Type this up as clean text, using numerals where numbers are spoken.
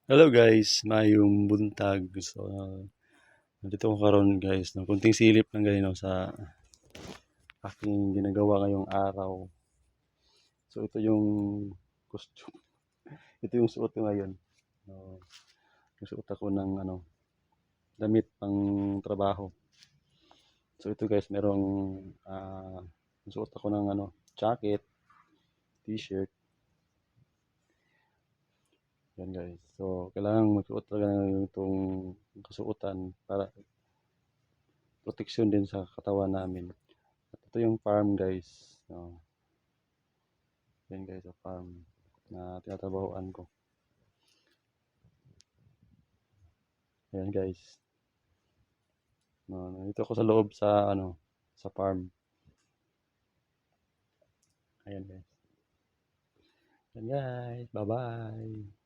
Hello guys, mayong buntag. So, nandito ko karon guys, no, kunting silip lang ganyan no, sa aking ginagawa ngayong araw. So, ito yung costume. Ito yung suot ko ngayon. No, yung suot ako ng damit pang trabaho. So, ito guys, merong suot ako ng jacket, t-shirt. Yan guys. So, kailangan magsuot talaga ng itong kasuotan para proteksyon din sa katawan namin. At ito yung farm guys. No. Yan guys, sa farm na tinatrabahoan ko. Ayan guys. No, nandito ako sa loob sa farm. Ayan guys. Ayan guys. Bye-bye.